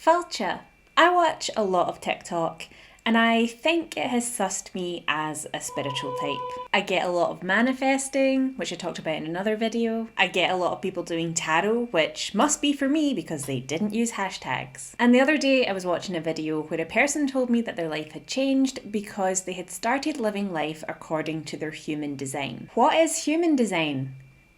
Falcha. I watch a lot of TikTok and I think it has sussed me as a spiritual type. I get a lot of manifesting, which I talked about in another video. I get a lot of people doing tarot, which must be for me because they didn't use hashtags. And the other day I was watching a video where a person told me that their life had changed because they had started living life according to their human design. What is human design?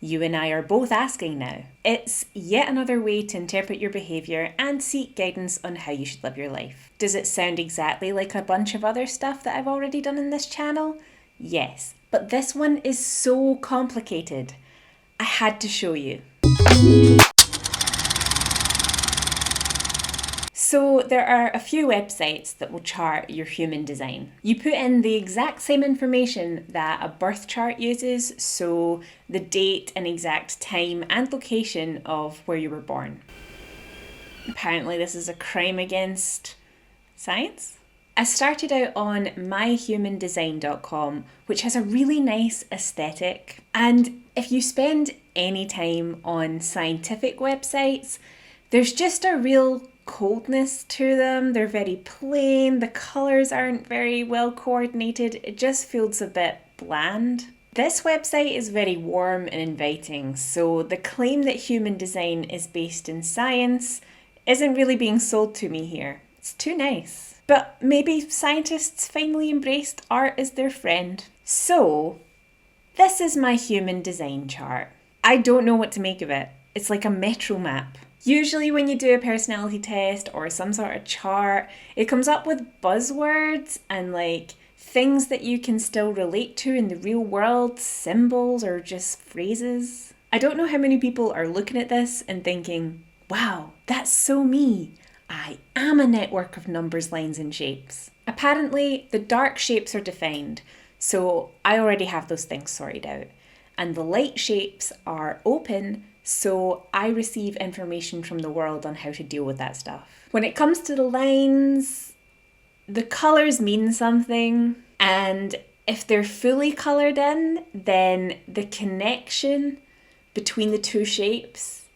You and I are both asking now. It's yet another way to interpret your behaviour and seek guidance on how you should live your life. Does it sound exactly like a bunch of other stuff that I've already done in this channel? Yes, but this one is so complicated. I had to show you. So there are a few websites that will chart your human design. You put in the exact same information that a birth chart uses, so the date and exact time and location of where you were born. Apparently this is a crime against science. I started out on myhumandesign.com, which has a really nice aesthetic. And if you spend any time on scientific websites, there's just a real coldness to them. They're very plain, the colours aren't very well coordinated, it just feels a bit bland. This website is very warm and inviting, so the claim that human design is based in science isn't really being sold to me here. It's too nice. But maybe scientists finally embraced art as their friend. So, this is my human design chart. I don't know what to make of it. It's like a metro map. Usually when you do a personality test or some sort of chart, it comes up with buzzwords and like things that you can still relate to in the real world, symbols or just phrases. I don't know how many people are looking at this and thinking, wow, that's so me. I am a network of numbers, lines and shapes. Apparently the dark shapes are defined, so I already have those things sorted out. And the light shapes are open, so I receive information from the world on how to deal with that stuff. When it comes to the lines, the colours mean something, and if they're fully coloured in, then the connection between the two shapes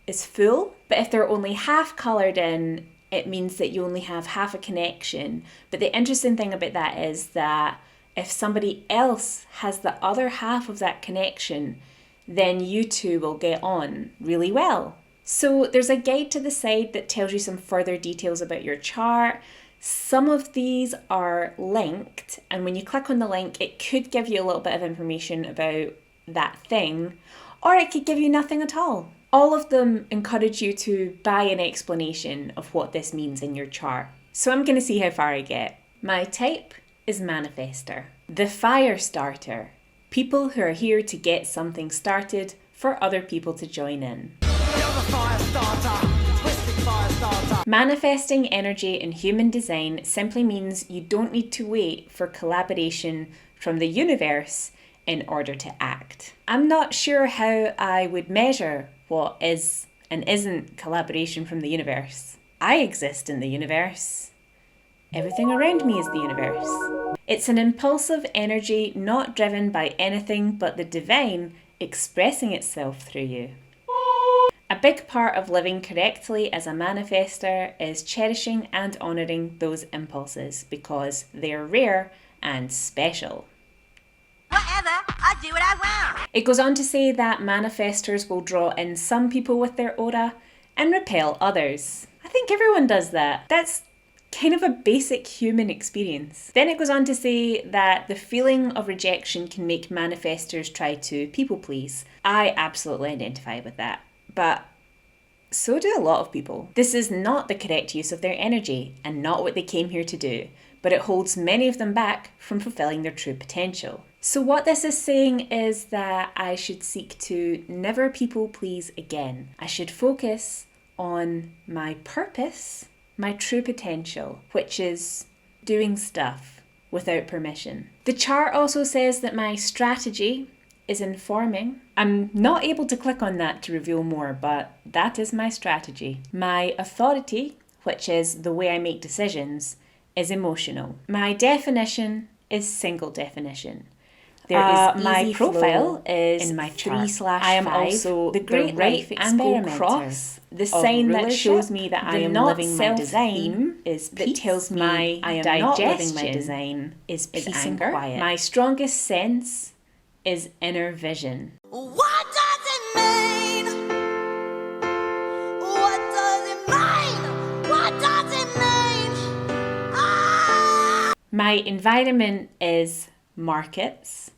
is full. But if they're only half coloured in, it means that you only have half a connection. But the interesting thing about that is that if somebody else has the other half of that connection, then you two will get on really well. So there's a guide to the side that tells you some further details about your chart. Some of these are linked, and when you click on the link, it could give you a little bit of information about that thing, or it could give you nothing at all. All of them encourage you to buy an explanation of what this means in your chart. So I'm going to see how far I get. My type is manifestor. The fire starter. People who are here to get something started for other people to join in. Manifesting energy in human design simply means you don't need to wait for collaboration from the universe in order to act. I'm not sure how I would measure what is and isn't collaboration from the universe. I exist in the universe. Everything around me is the universe. It's an impulsive energy not driven by anything but the divine expressing itself through you. A big part of living correctly as a manifestor is cherishing and honouring those impulses because they're rare and special. Whatever, I do what I want. It goes on to say that manifestors will draw in some people with their aura and repel others. I think everyone does that. That's kind of a basic human experience. Then it goes on to say that the feeling of rejection can make manifestors try to people please. I absolutely identify with that, but so do a lot of people. This is not the correct use of their energy and not what they came here to do, but it holds many of them back from fulfilling their true potential. So what this is saying is that I should seek to never people please again. I should focus on my purpose, my true potential, which is doing stuff without permission. The chart also says that my strategy is informing. I'm not able to click on that to reveal more, but that is my strategy. My authority, which is the way I make decisions, is emotional. My definition is single definition. There is my easy profile flow is in my 3/5. chart. I am also the Great right Life angle Experimenter. cross, the of sign that shows rulership. me that I The am not living my self design theme is that peace. tells me My I am not living my digestion design is is peace anger. and quiet. My strongest sense is inner vision. What does it mean? What does it mean? What does it mean? Ah! My environment is markets,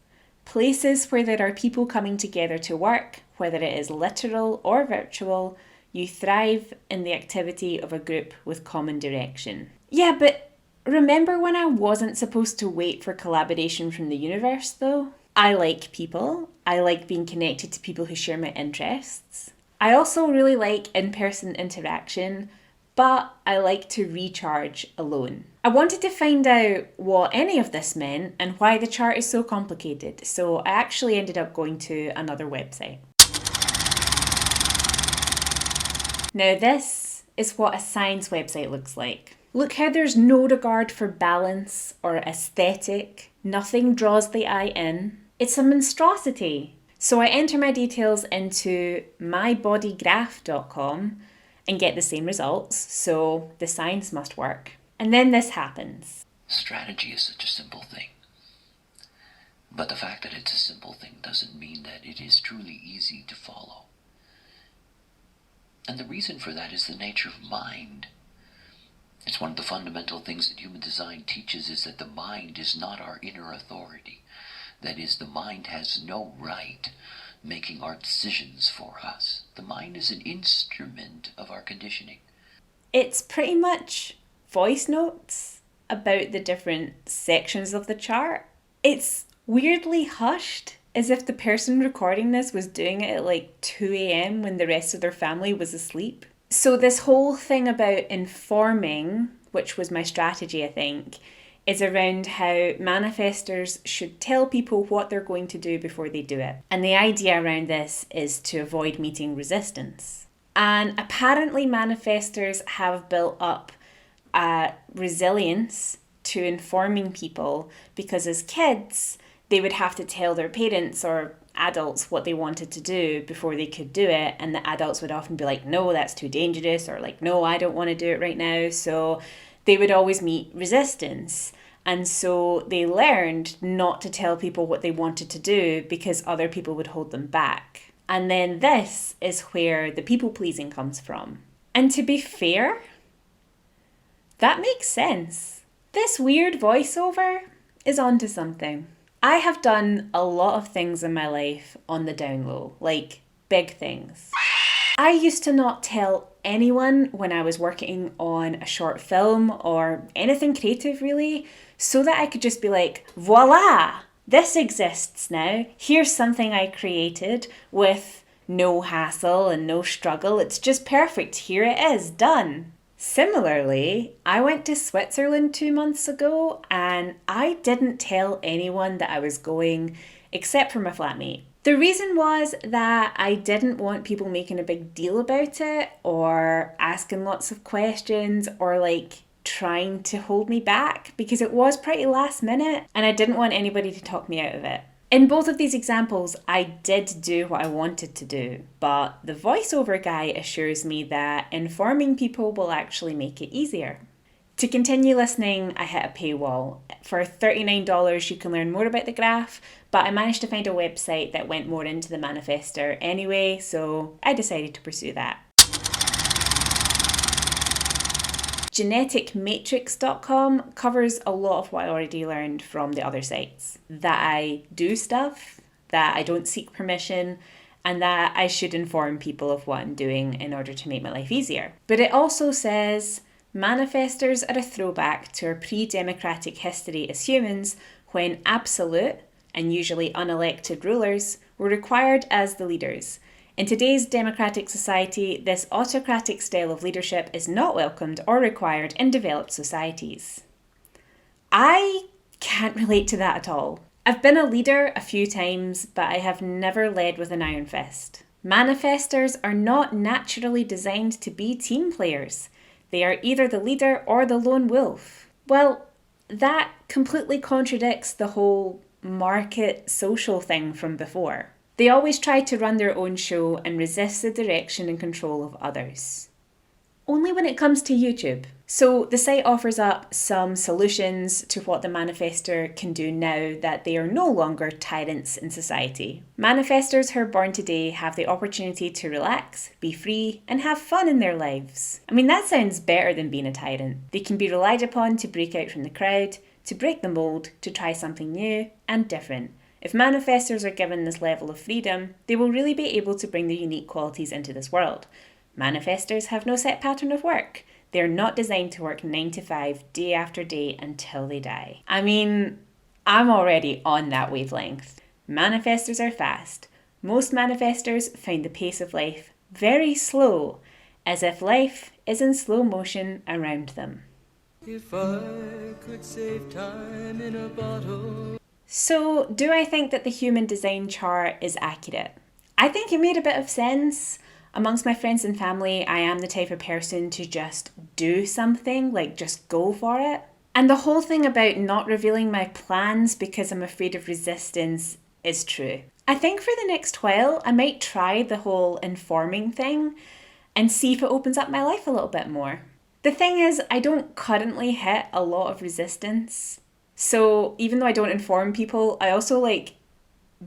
places where there are people coming together to work, whether it is literal or virtual. You thrive in the activity of a group with common direction. Yeah, but remember when I wasn't supposed to wait for collaboration from the universe, though? I like people. I like being connected to people who share my interests. I also really like in-person interaction, but I like to recharge alone. I wanted to find out what any of this meant and why the chart is so complicated, so I actually ended up going to another website. Now this is what a science website looks like. Look how there's no regard for balance or aesthetic. Nothing draws the eye in. It's a monstrosity. So I enter my details into mybodygraph.com and get the same results, so the science must work. And then this happens. Strategy is such a simple thing. But the fact that it's a simple thing doesn't mean that it is truly easy to follow. And the reason for that is the nature of mind. It's one of the fundamental things that human design teaches, is that the mind is not our inner authority. That is, the mind has no right making our decisions for us. The mind is an instrument of our conditioning. It's pretty much voice notes about the different sections of the chart. It's weirdly hushed, as if the person recording this was doing it at like 2 a.m. when the rest of their family was asleep. So this whole thing about informing, which was my strategy, I think, is around how manifestors should tell people what they're going to do before they do it. And the idea around this is to avoid meeting resistance. And apparently manifestors have built up a resilience to informing people, because as kids, they would have to tell their parents or adults what they wanted to do before they could do it, and the adults would often be like, no, that's too dangerous, or like, no, I don't want to do it right now. So they would always meet resistance, and so they learned not to tell people what they wanted to do because other people would hold them back. And then this is where the people pleasing comes from. And to be fair, that makes sense. This weird voiceover is onto something. I have done a lot of things in my life on the down low, like big things. I used to not tell anyone when I was working on a short film or anything creative really, so that I could just be like, voila, this exists now. Here's something I created with no hassle and no struggle. It's just perfect. Here it is, done. Similarly, I went to Switzerland 2 months ago and I didn't tell anyone that I was going except for my flatmate. The reason was that I didn't want people making a big deal about it or asking lots of questions or like trying to hold me back, because it was pretty last minute and I didn't want anybody to talk me out of it. In both of these examples, I did do what I wanted to do, but the voiceover guy assures me that informing people will actually make it easier. To continue listening, I hit a paywall. For $39, you can learn more about the graph, but I managed to find a website that went more into the manifestor anyway, so I decided to pursue that. Geneticmatrix.com covers a lot of what I already learned from the other sites. That I do stuff, that I don't seek permission, and that I should inform people of what I'm doing in order to make my life easier. But it also says manifestors are a throwback to our pre-democratic history as humans, when absolute, and usually unelected rulers, were required as the leaders. In today's democratic society, this autocratic style of leadership is not welcomed or required in developed societies. I can't relate to that at all. I've been a leader a few times, but I have never led with an iron fist. Manifestors are not naturally designed to be team players. They are either the leader or the lone wolf. Well, that completely contradicts the whole market social thing from before. They always try to run their own show and resist the direction and control of others. Only when it comes to YouTube. So the site offers up some solutions to what the manifestor can do now that they are no longer tyrants in society. Manifestors who are born today have the opportunity to relax, be free, and have fun in their lives. I mean, that sounds better than being a tyrant. They can be relied upon to break out from the crowd, to break the mold, to try something new and different. If manifestors are given this level of freedom, they will really be able to bring their unique qualities into this world. Manifestors have no set pattern of work. They're not designed to work 9 to 5, day after day until they die. I mean, I'm already on that wavelength. Manifestors are fast. Most manifestors find the pace of life very slow, as if life is in slow motion around them. If I could save time in a bottle. So, do I think that the human design chart is accurate? I think it made a bit of sense. Amongst my friends and family, I am the type of person to just do something, like just go for it. And the whole thing about not revealing my plans because I'm afraid of resistance is true. I think for the next while, I might try the whole informing thing and see if it opens up my life a little bit more. The thing is, I don't currently hit a lot of resistance. So even though I don't inform people, I also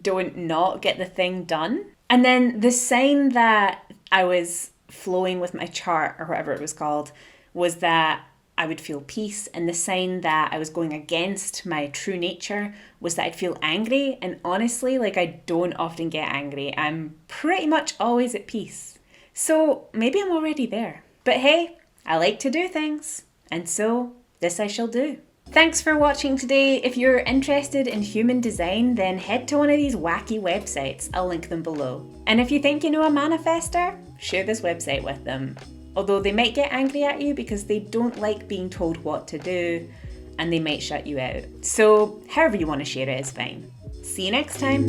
don't not get the thing done. And then the sign that I was flowing with my chart, or whatever it was called, was that I would feel peace. And the sign that I was going against my true nature was that I'd feel angry. And honestly, I don't often get angry. I'm pretty much always at peace. So maybe I'm already there. But hey, I like to do things. And so this I shall do. Thanks for watching today. If you're interested in human design, then head to one of these wacky websites. I'll link them below. And if you think you know a manifestor, share this website with them. Although they might get angry at you because they don't like being told what to do, and they might shut you out. So however you want to share it is fine. See you next time.